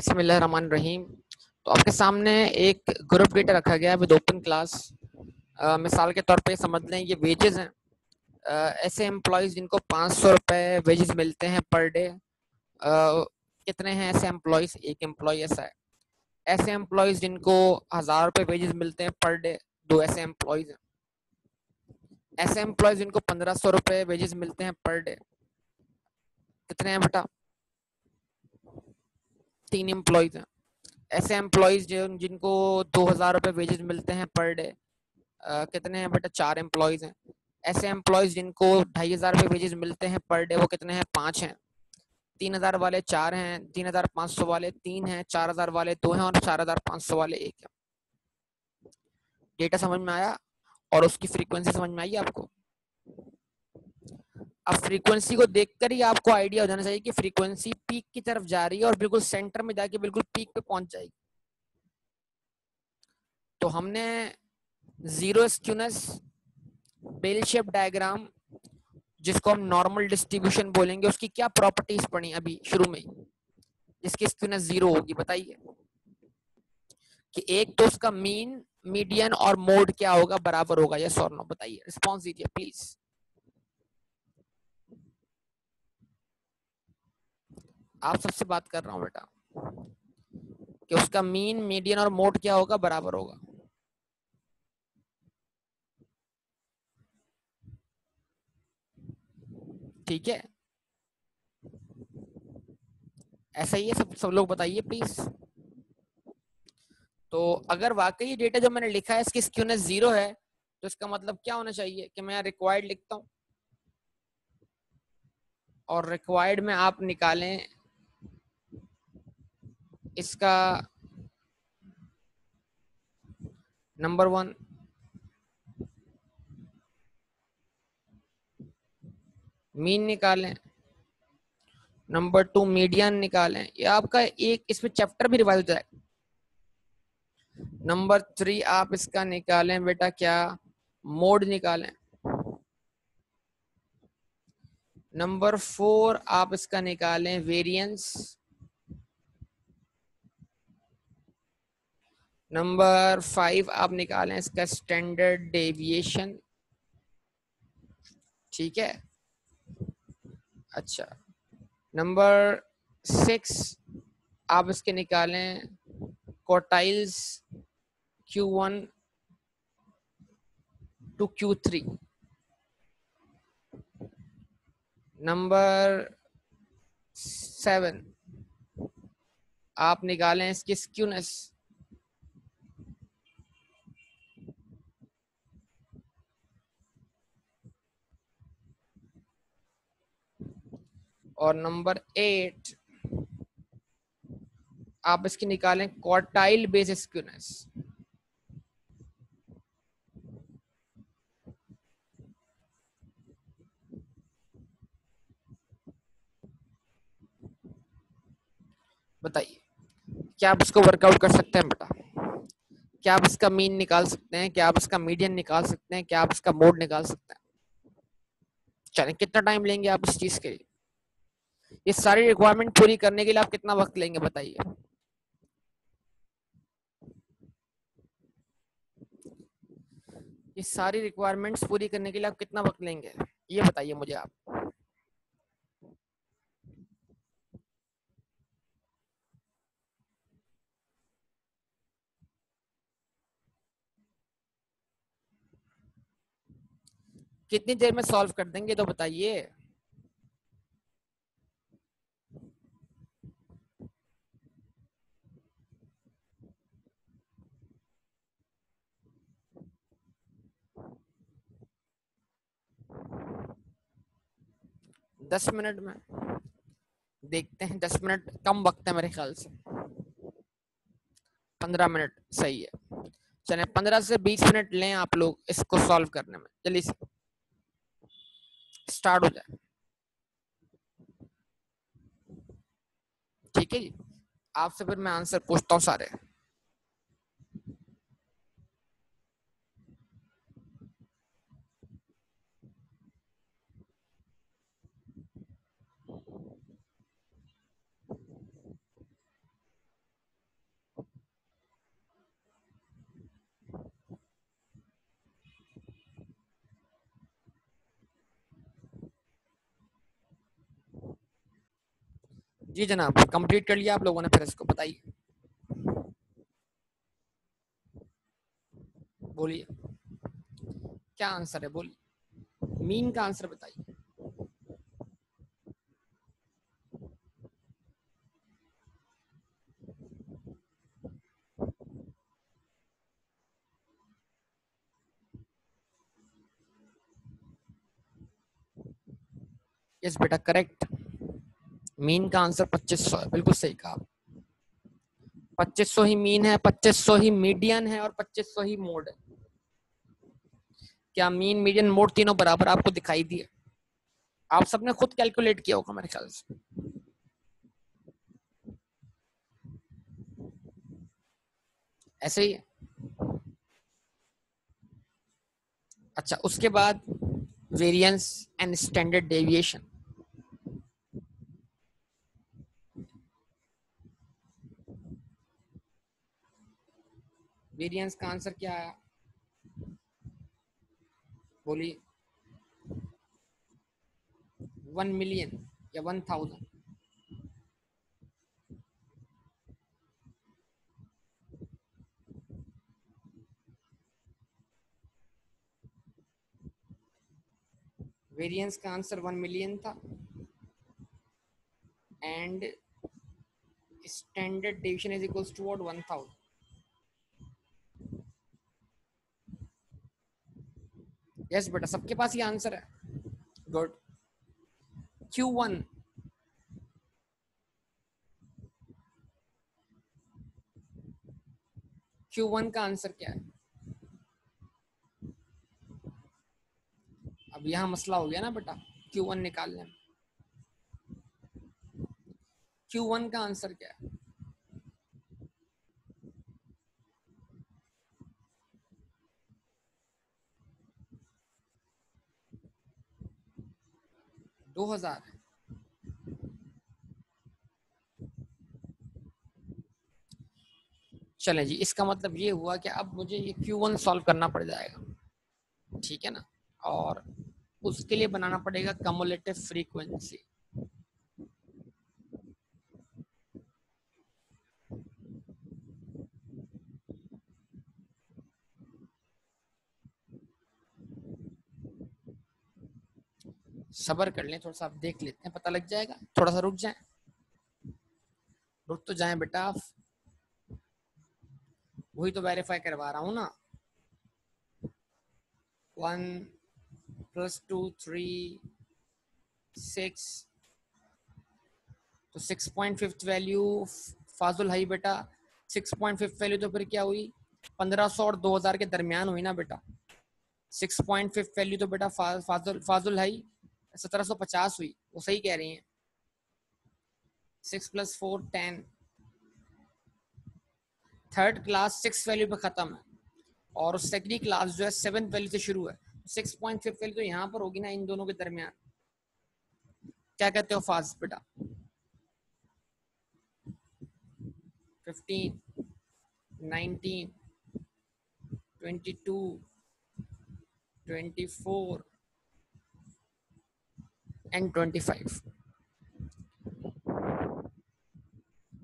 बिस्मिल्लाहिर्रहमानिर्रहीम। तो आपके सामने एक ग्रुप डेटा रखा गया है विद ओपन क्लास। मिसाल के तौर पे समझ लें ये वेजेस हैं। ऐसे एम्प्लॉयज़ जिनको 500 रुपये वेजेस मिलते हैं पर डे। कितने हैं ऐसे एम्प्लॉयज़? एक एम्प्लॉय ऐसा है। ऐसे एम्प्लॉयज़ जिनको 1000 रुपये वेजेस मिलते हैं पर डे, दो ऐसे एम्प्लॉयज़ हैं। ऐसे एम्प्लॉयज़ जिनको 1500 रुपये वेजेस मिलते हैं पर डे, कितने हैं बेटा? 3 एम्प्लॉयज़ हैं। ऐसे एम्प्लॉयज़ जिनको 2000 रुपये वेजेस मिलते हैं पर डे, कितने हैं बेटा? 4 एम्प्लॉयज़ हैं। ऐसे एम्प्लॉयज़ जिनको 2500 रुपये वेजेस मिलते हैं पर डे, वो कितने हैं? 5 हैं। 3000 वाले 4 हैं, 3500 वाले 3 हैं, 4000 वाले 2 हैं और 4500 वाले 1 हैं। डेटा समझ में आया? और उसकी फ्रीक्वेंसी समझ में आई आपको? अब फ्रीक्वेंसी को देखकर ही आपको आइडिया हो जाना चाहिए कि फ्रीक्वेंसी पीक की तरफ जा रही है और बिल्कुल सेंटर में जाके बिल्कुल पीक पे पहुंच जाएगी। तो हमने zero skewness, bell shape diagram, जिसको हम नॉर्मल डिस्ट्रीब्यूशन बोलेंगे, उसकी क्या प्रॉपर्टीज पढ़ी अभी शुरू में, जिसकी स्क्यूनेस 0 होगी? बताइए कि एक तो उसका मीन, मीडियन और मोड क्या होगा? बराबर होगा। यस और नो बताइए, रिस्पॉन्स दीजिए प्लीज। आप सबसे बात कर रहा हूं बेटा, कि उसका मीन, मीडियन और मोड क्या होगा? बराबर होगा। ठीक है, ऐसा ही है। सब लोग बताइए प्लीज। तो अगर वाकई डेटा जो मैंने लिखा है इसकी स्क्यूनेस 0 है, तो इसका मतलब क्या होना चाहिए कि मैं रिक्वायर्ड लिखता हूं और रिक्वायर्ड में आप निकालें इसका नंबर 1, मीन निकालें, नंबर 2 मीडियन निकालें। ये आपका एक इसमें चैप्टर भी रिवाइज हो जाए। नंबर 3 आप इसका निकालें बेटा क्या? मोड निकालें। नंबर 4 आप इसका निकालें वेरिएंस। नंबर 5 आप निकालें इसका स्टैंडर्ड डेविएशन। ठीक है, अच्छा। नंबर 6 आप इसके निकालें quartiles Q1 to Q3। Number 7 आप निकालें इसकी स्क्यूनेस। और नंबर 8 आप इसकी निकालें क्वार्टाइल बेस स्क्यूनेस। बताइए, क्या आप इसको वर्कआउट कर सकते हैं बेटा? क्या आप इसका मीन निकाल सकते हैं? क्या आप इसका मीडियन निकाल सकते हैं? क्या आप इसका मोड निकाल सकते हैं? चलें, कितना टाइम लेंगे आप इस चीज के लिए? ये सारी रिक्वायरमेंट पूरी करने के लिए आप कितना वक्त लेंगे? बताइए। ये सारी रिक्वायरमेंट्स पूरी करने के लिए आप कितना वक्त लेंगे? ये बताइए मुझे आप। कितनी देर में सॉल्व कर देंगे तो बताइए। दस मिनट में देखते हैं। 10 मिनट कम वक्त है मेरे ख्याल से। 15 मिनट सही है। चले 15 से 20 मिनट लें आप लोग इसको सॉल्व करने में। जल्दी से स्टार्ट हो जाए। ठीक है जी, आपसे फिर मैं आंसर पूछता हूँ सारे। जी जनाब, कंप्लीट कर लिया आप लोगों ने, फिर इसको बताइए, बोलिए क्या आंसर है, बोलिए मीन का आंसर बताइए। यस बेटा, करेक्ट। मीन का आंसर 2500 है, बिल्कुल सही कहा। 2500 ही मीन है, 2500 ही मीडियन है और 2500 ही मोड है। क्या मीन, मीडियन, मोड तीनों बराबर आपको दिखाई दिए? आप सबने खुद कैलकुलेट किया होगा मेरे ख्याल से। ऐसे ही है। अच्छा, उसके बाद variance and standard deviation. Variance का आंसर क्या आया, बोलिए। 1 मिलियन या 1000? वेरिएंस का आंसर 1 मिलियन था and standard deviation is equals to what, 1000। Yes बेटा, सबके पास ये आंसर है। गुड। Q1, Q1 का आंसर क्या है? अब यहाँ मसला हो गया ना बेटा, Q1 निकालने में। Q1 का आंसर क्या है? दो हजार है। चलें जी, इसका मतलब ये हुआ कि अब मुझे ये Q1 सॉल्व करना पड़ जाएगा, ठीक है ना। और उसके लिए बनाना पड़ेगा कम्युलेटिव फ्रीक्वेंसी। सबर कर लें थोड़ा सा, आप देख लेते हैं, पता लग जाएगा। थोड़ा सा रुक जाएं, रुक तो जाएं बेटा आप, वही तो वेरीफाई करवा रहा हूँ ना। 1 + 2 = 3 6, तो 6.5 वैल्यू फाजुल है बेटा। 6.5 वैल्यू तो फिर क्या हुई, 1500 और 2000 के दरमियान हुई ना बेटा। 6.5 वैल्यू तो बेटा फाजुल फाजुल है, 1750 हुई, वो सही कह रही हैं। 6 + 4 10। थर्ड क्लास 6 वैल्यू पे खत्म है और सेकेंड क्लास जो है 7th वैल्यू से शुरू है। 6.5 वैल्यू तो यहाँ पर होगी ना, इन दोनों के दरमियान। क्या कहते हो फाज बेटा? 15, 19, 22, 24 एंड 25।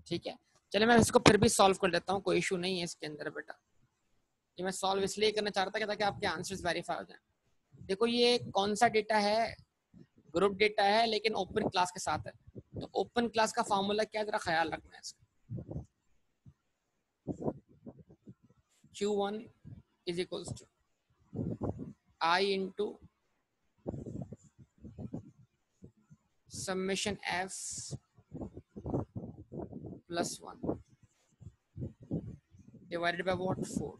ठीक है, चले मैं इसको फिर भी सॉल्व कर लेता हूँ, कोई इशू नहीं है इसके अंदर बेटा। ये मैं सॉल्व इसलिए करना चाहता था ताकि आपके आंसर्स वेरीफाई हो जाए। देखो ये कौन सा डेटा है, ग्रुप डेटा है लेकिन ओपन क्लास के साथ है। तो ओपन क्लास का फॉर्मूला क्या है, जरा ख्याल रखना है इसका। Q1 is equals to I into summation F plus 1 divided by what, 4।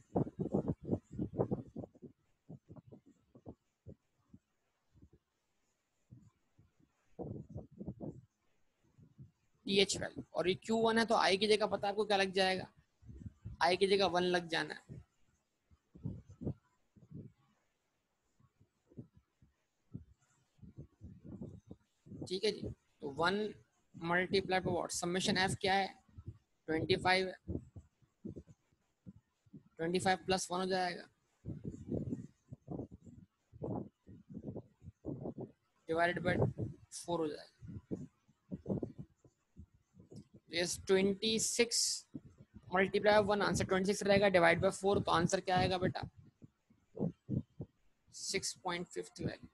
TH value, और ये Q1 है तो I की जगह पता है आपको क्या लग जाएगा, I की जगह 1 लग जाना है। ठीक है जी, तो 1 multiply by what, summation F क्या है, 25 है, 25 + 1 हो जाएगा डिवाइडेड बाय 4 हो जाएगा। इज 26 मल्टीप्लाई 1, आंसर 26 रहेगा, डिवाइड बाय 4, तो आंसर क्या आएगा बेटा 6.5 वैल्यू।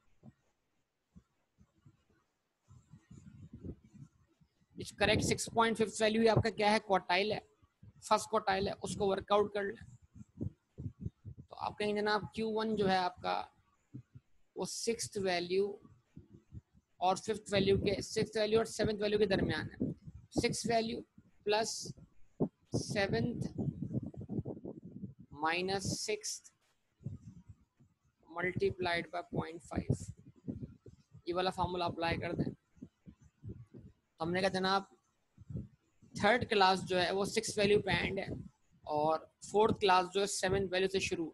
इस करेक्ट 6.5 वैल्यू आपका क्या है, क्वार्टाइल है, फर्स्ट क्वार्टाइल है, उसको वर्कआउट कर ले। तो आप कहेंगे जनाब Q1 जो है आपका वो सिक्स्थ वैल्यू और फिफ्थ वैल्यू के, सिक्स्थ वैल्यू और सेवेंथ वैल्यू के दरमियान है। Six value plus seventh minus sixth multiplied by 0.5, ये वाला फॉर्मूला अप्लाई कर दें। तो हमने कहा जनाब थर्ड क्लास जो है वो सिक्स वैल्यू पे एंड है और फोर्थ क्लास जो है सेवेंथ वैल्यू से शुरू है।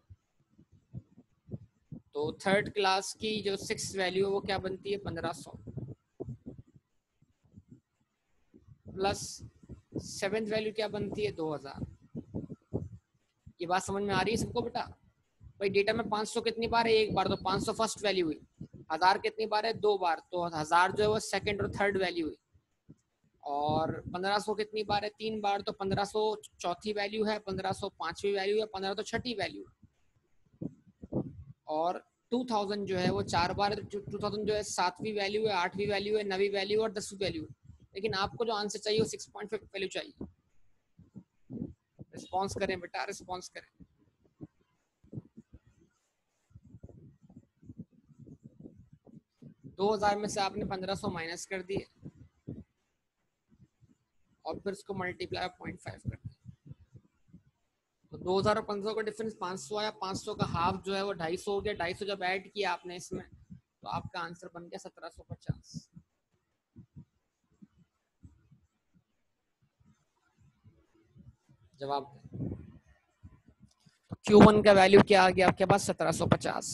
तो थर्ड क्लास की जो सिक्स वैल्यू है वो क्या बनती है 1500 प्लस सेवेंथ वैल्यू क्या बनती है 2000। ये बात समझ में आ रही है सबको बेटा? भाई डेटा में 500 कितनी बार है, एक बार, तो 500 फर्स्ट वैल्यू हुई। 1000 कितनी बार है, दो बार, तो 1000 जो है वो सेकंड और थर्ड वैल्यू हुई। और 1500 कितनी बार है, तीन बार, तो 1500 चौथी वैल्यू है, 1500 पांचवी वैल्यू है, 15 तो छठी वैल्यू है। और 2000 जो है वो चार बार है, तो 2000 जो है सातवीं वैल्यू है, आठवीं वैल्यू है, नवी वैल्यू और 10वीं वैल्यू है। लेकिन आपको जो आंसर चाहिए वो 6.5 वैल्यू चाहिए। रिस्पॉन्स करें बेटा, रिस्पॉन्स करें। दो हजार में से आपने 1500 माइनस कर दिए और फिर उसको मल्टीप्लाई 0.5 कर दिया। तो 2000 और 1500 का डिफरेंस 500 आया। 500 का हाफ जो है वो 250 हो गया। 250 जब ऐड किया आपने इसमें तो आपका आंसर बन गया 1750। जवाब दें। तो Q1 का वैल्यू क्या आ गया आपके पास 1750।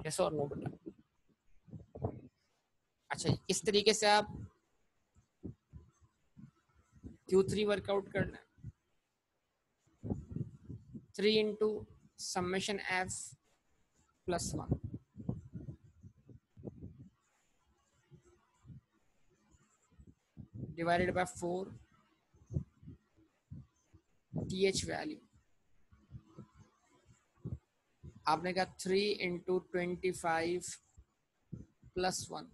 यस और नो बेटा? अच्छा, इस तरीके से आप Q3 वर्कआउट करना है। 3 into summation F plus 1 divided by 4 TH value. आपने कहा 3 इंटू 25 प्लस 1,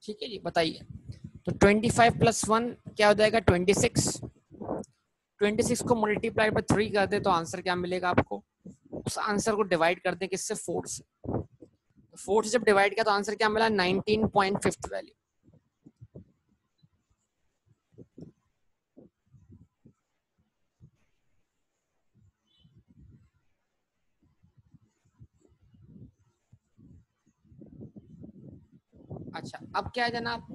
ठीक है जी, बताइए। तो 25 प्लस 1 क्या हो जाएगा 26। 26 को मल्टीप्लाई बाय 3 कर दे तो आंसर क्या मिलेगा आपको? उस आंसर को डिवाइड कर दे किससे, 4 से। तो 4 से जब डिवाइड किया तो आंसर क्या मिला 19.5 वैल्यू। अच्छा, अब क्या है जनाब,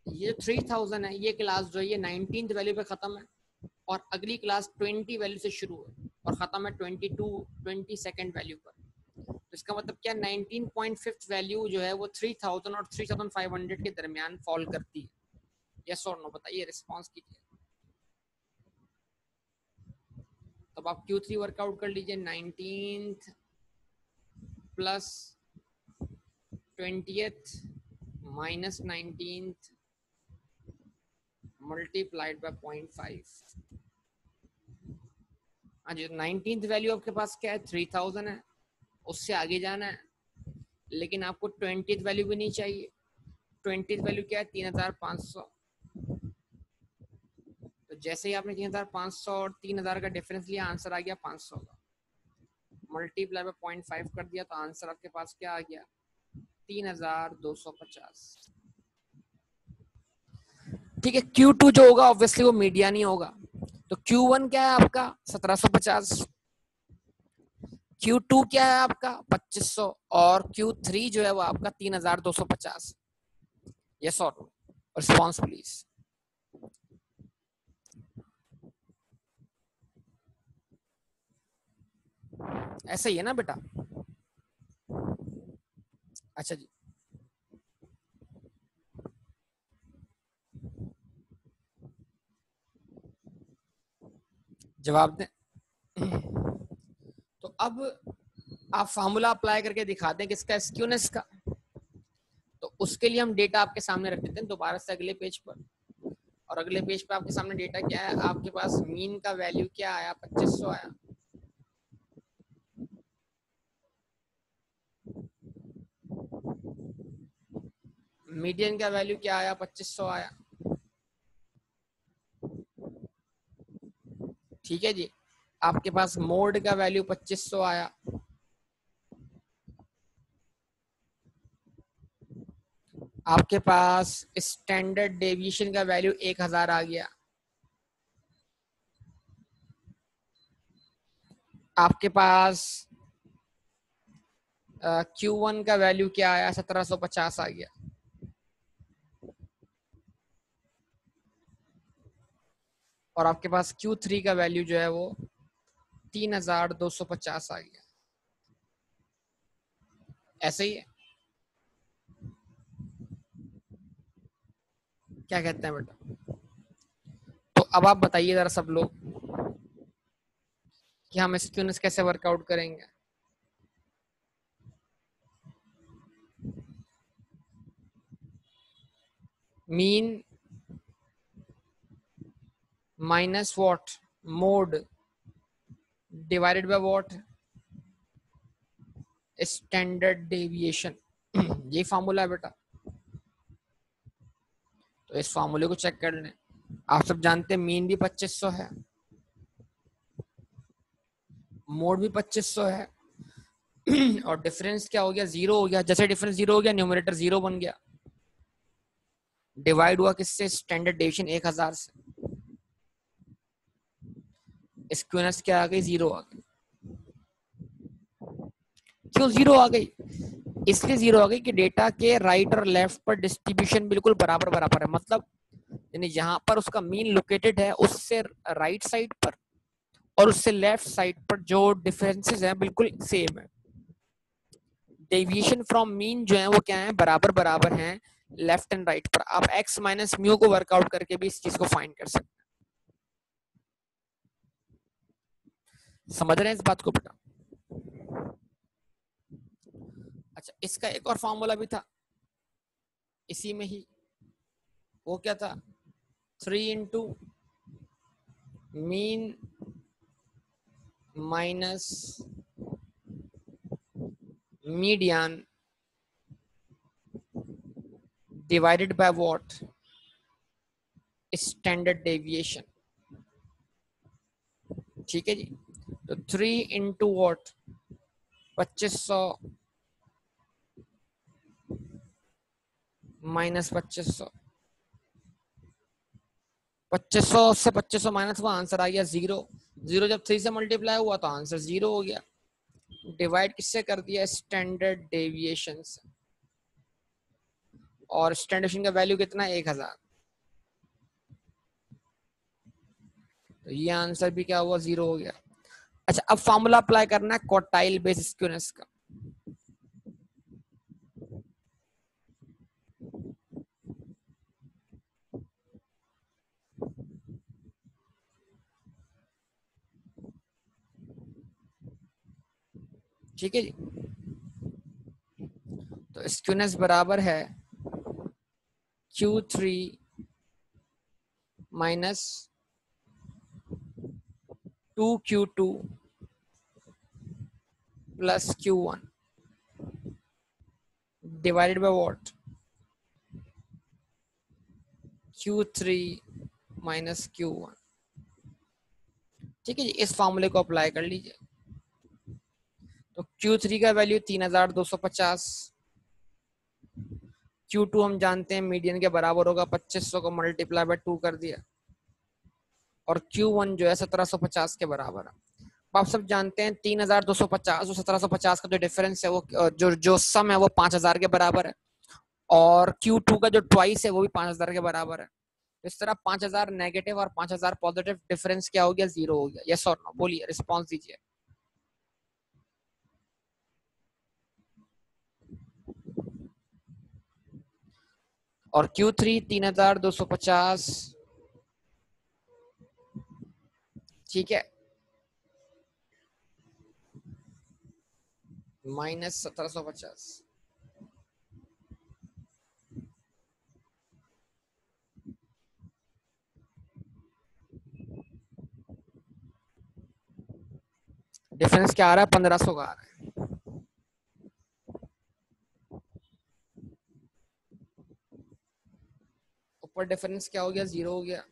ये 3000 है, ये क्लास जो है ये 19th वैल्यू पे खत्म है और अगली क्लास 20 वैल्यू से शुरू है और खत्म है 22 वैल्यू पर। तो इसका मतलब क्या 19.5 वैल्यू जो है वो 3000 और 3500 के दरमियान फॉल करती है। यस और नो बताइए, रिस्पॉन्स कीजिए। तब आप Q3 वर्कआउट कर लीजिए। 19th plus 20th minus 19th multiplied by 0.5। हाँ जी, 19th वैल्यू आपके पास क्या है 3000 है, उससे आगे जाना है, लेकिन आपको 20th वैल्यू भी नहीं चाहिए। 20th वैल्यू क्या है 3500। तो जैसे ही आपने 3500 और 3000 का डिफरेंस लिया आंसर आ गया 500 का। मल्टीप्लाई बाय 0.5 कर दिया तो आंसर आपके पास क्या आ गया 3250। ठीक है, Q2 जो होगा ऑब्वियसली वो मीडिया नहीं होगा। तो Q1 क्या है आपका 1750, Q2 क्या है आपका 2500 और Q3 जो है वो आपका 3250। यस और नो, रिस्पॉन्स प्लीज। ऐसा ही है ना बेटा? अच्छा जी, जवाब दें। तो अब आप फार्मूला अप्लाई करके दिखाते हैं किसका, स्क्यूनेस का। तो उसके लिए हम डेटा आपके सामने रख देते हैं दोबारा से अगले पेज पर। और अगले पेज पे आपके सामने डेटा क्या है, आपके पास मीन का वैल्यू क्या आया, 2500 आया। मीडियन का वैल्यू क्या आया, 2500 आया। ठीक है जी। आपके पास मोड का वैल्यू 2500 आया। आपके पास स्टैंडर्ड डेविएशन का वैल्यू 1000 आ गया। आपके पास Q1 का वैल्यू क्या आया, 1750 आ गया। और आपके पास Q3 का वैल्यू जो है वो 3250 आ गया। ऐसे ही है, क्या कहते हैं बेटा? तो अब आप बताइए जरा सब लोग कि हम स्क्यूनेस कैसे वर्कआउट करेंगे। Mean minus what, mode divided by what, standard deviation. ये फार्मूला है बेटा। तो इस फार्मूले को चेक कर लें। आप सब जानते हैं मीन भी 2500 है, मोड भी 2500 है, और डिफरेंस क्या हो गया, जीरो हो गया। जैसे डिफरेंस जीरो हो गया, न्यूमरेटर जीरो बन गया। डिवाइड हुआ किससे, स्टैंडर्ड डेविएशन 1000 से। स्क्यूनेस क्या आ गई, जीरो आ गई। क्यों जीरो आ गई? इसलिए जीरो आ गई कि डेटा के राइट और लेफ्ट पर डिस्ट्रीब्यूशन बिल्कुल बराबर बराबर है। मतलब यानी जहां पर उसका मीन लोकेटेड है उससे राइट साइड पर और उससे लेफ्ट साइड पर जो डिफरेंसेस हैं बिल्कुल सेम है। डेविएशन फ्रॉम मीन जो है वो क्या है, बराबर बराबर हैं लेफ्ट एंड राइट पर। आप x माइनस म्यू को वर्कआउट करके भी इस चीज को फाइंड कर सकते हैं। समझ रहे हैं इस बात को बेटा? अच्छा, इसका एक और फॉर्मूला भी था इसी में ही। वो क्या था, 3 into mean minus median divided by what, standard deviation. ठीक है जी। तो 3 इंटू व्हाट, 2500 माइनस 2500, 2500 से 2500 माइनस हुआ, आंसर आ गया जीरो। जीरो जब 3 से मल्टीप्लाई हुआ तो आंसर जीरो हो गया। डिवाइड किससे कर दिया, स्टैंडर्ड डेविएशन से। और स्टैंडर्ड डेविएशन का वैल्यू कितना, 1000। तो ये आंसर भी क्या हुआ, जीरो हो गया। अच्छा, अब फॉर्मूला अप्लाई करना है क्वार्टाइल बेस स्क्यूनेस का। ठीक है जी। तो स्क्यूनेस बराबर है Q3 minus 2Q2 plus Q1 divided by what, Q3 minus Q1। ठीक है जी, इस फॉर्मूले को अप्लाई कर लीजिए। तो Q3 का वैल्यू 3250, Q2 हम जानते हैं मीडियन के बराबर होगा, 2500 को मल्टीप्लाई बाय 2 कर दिया, और Q1 जो है 1750 के बराबर है। आप सब जानते हैं 3250 और 1750 का जो डिफरेंस है वो जो जो सम है वो 5000 के बराबर है, और Q2 का जो ट्वाइस है वो भी 5000 के बराबर है। इस तरह 5000 नेगेटिव और 5000 पॉजिटिव, डिफरेंस क्या हो गया, जीरो हो गया। यस और नो बोलिए, रिस्पॉन्स दीजिए। और Q3 3250, ठीक है, माइनस 1750। डिफरेंस क्या आ रहा है? 1500 का आ रहा है। ऊपर डिफरेंस क्या हो गया? 0 हो गया।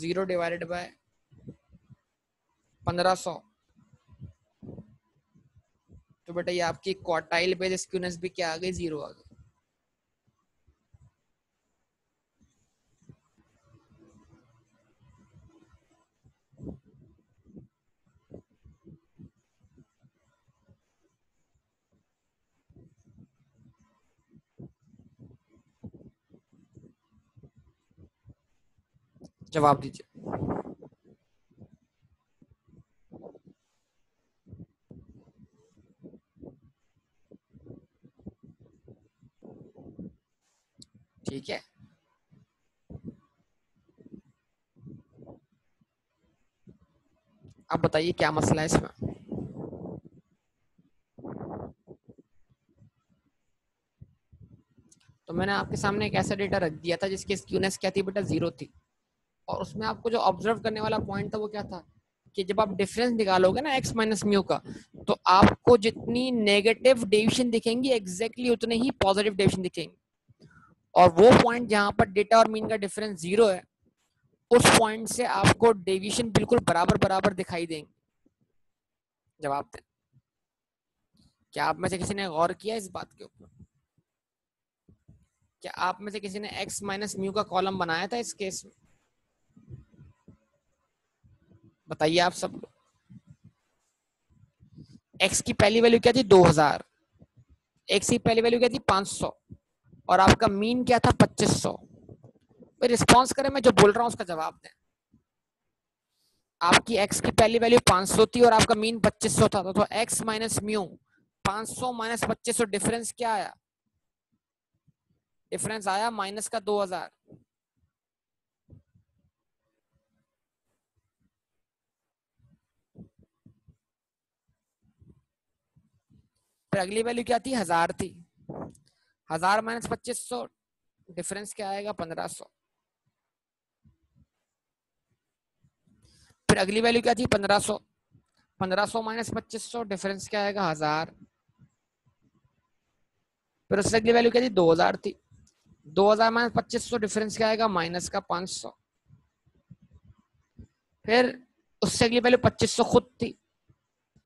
0 डिवाइडेड बाय 1500, तो बेटा ये आपकी क्वार्टाइल बेस स्क्यूनेस भी क्या आ गई? 0 आ गई। जवाब दीजिए। ठीक है, अब बताइए क्या मसला है इसमें। तो मैंने आपके सामने एक ऐसा डेटा रख दिया था जिसकी स्क्यूनेस क्या थी बेटा? 0 थी। और उसमें आपको जो ऑब्जर्व करने वाला पॉइंट था वो क्या था कि जब आप डिफरेंस निकालोगे ना x माइनस म्यू का, तो आपको जितनी नेगेटिव डेविएशन दिखेंगी एग्जैक्टली उतने ही पॉजिटिव डेविएशन दिखेंगे। और वो पॉइंट जहां पर डेटा और मीन का डिफरेंस 0 है, उस पॉइंट से आपको डेविएशन बिल्कुल बराबर बराबर दिखाई देंगे। जवाब दें। क्या आप में से किसी ने गौर किया इस बात के ऊपर? क्या आप में से किसी ने x माइनस म्यू का कॉलम बनाया था इस केस में? बताइए आप सब लोग। x की पहली वैल्यू क्या थी? 2000। x की पहली वैल्यू क्या थी? 500। और आपका मीन क्या था? 2500। रिस्पॉन्स करें, मैं जो बोल रहा हूं उसका जवाब दें। आपकी x की पहली वैल्यू 500 थी और आपका मीन 2500 था, तो x minus mu 500 minus 2500, difference क्या आया? डिफरेंस आया माइनस का 2000। फिर अगली वैल्यू क्या थी? 1000 थी। 1000 माइनस 2500, डिफरेंस क्या आएगा? 1500। फिर अगली वैल्यू क्या थी? 1500। 1500 माइनस 2500, डिफरेंस क्या आएगा? 1000। फिर उससे अगली वैल्यू क्या थी? 2000 थी। 2000 माइनस 2500, डिफरेंस क्या आएगा? माइनस का 500। फिर उससे अगली वैल्यू 2500 खुद थी।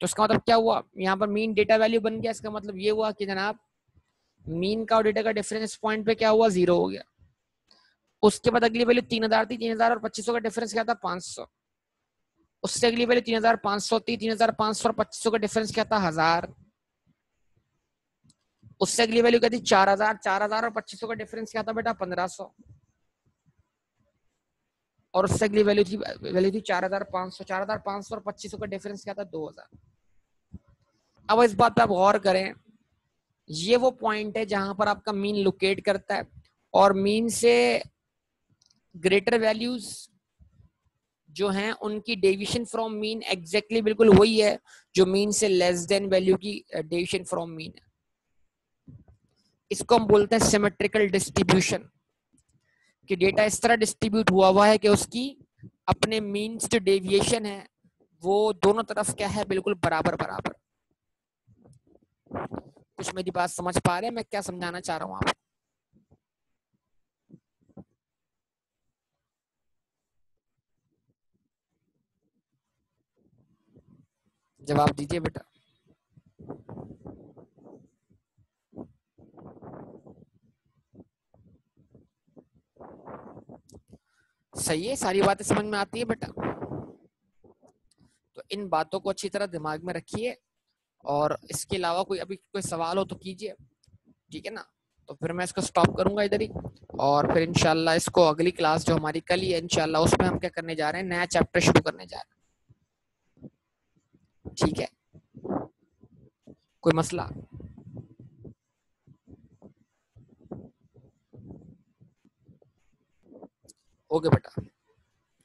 तो इसका मतलब क्या हुआ? यहाँ पर मीन डेटा वैल्यू बन गया। इसका मतलब ये हुआ कि जनाब मीन का और डेटा का डिफरेंस पॉइंट पे क्या हुआ? 0 हो गया। उसके बाद अगली वैल्यू 3000 थी। 3000 और 2500 का डिफरेंस क्या था? 500। उससे अगली वैल्यू 3500 थी। 3500 और 2500 का डिफरेंस क्या था? 1000। उससे अगली वैल्यू क्या थी? 4000। 4000 और 2500 का डिफरेंस क्या था बेटा? 1500। और उससे अगली वैल्यू थी 4500। 4500 और 2500 का डिफरेंस क्या था? 2000। अब इस बात पे आप गौर करें, ये वो पॉइंट है जहां पर आपका मीन लोकेट करता है, और मीन से ग्रेटर वैल्यूज जो हैं उनकी डेविएशन फ्रॉम मीन एग्जैक्टली बिल्कुल वही है जो मीन से लेस देन वैल्यू की डेविएशन फ्रॉम मीन है। इसको हम बोलते हैं सिमेट्रिकल डिस्ट्रीब्यूशन, कि डेटा इस तरह डिस्ट्रीब्यूट हुआ है कि उसकी अपने मीन से जो डेविएशन है वो दोनों तरफ क्या है? बिल्कुल बराबर बराबर। कुछ मेरी बात समझ पा रहे हैं मैं क्या समझाना चाह रहा हूँ आप? जवाब दीजिए बेटा। सही है, सारी बातें समझ में आती है बेटा। तो इन बातों को अच्छी तरह दिमाग में रखिए, और इसके अलावा कोई अभी कोई सवाल हो तो कीजिए, ठीक है ना? तो फिर मैं इसको स्टॉप करूंगा इधर ही, और फिर इंशाल्लाह इसको अगली क्लास जो हमारी कल ही है इंशाल्लाह उसमें हम क्या करने जा रहे हैं? नया चैप्टर शुरू करने जा रहे हैं। ठीक है, कोई मसला? ओके बेटा,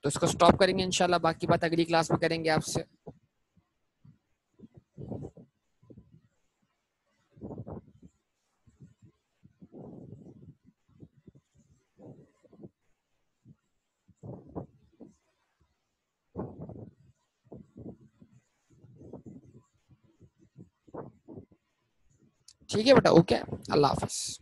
तो इसको स्टॉप करेंगे इंशाल्लाह, बाकी बात अगली क्लास में करेंगे आपसे। ठीक है बेटा, ओके, अल्लाह हाफिज।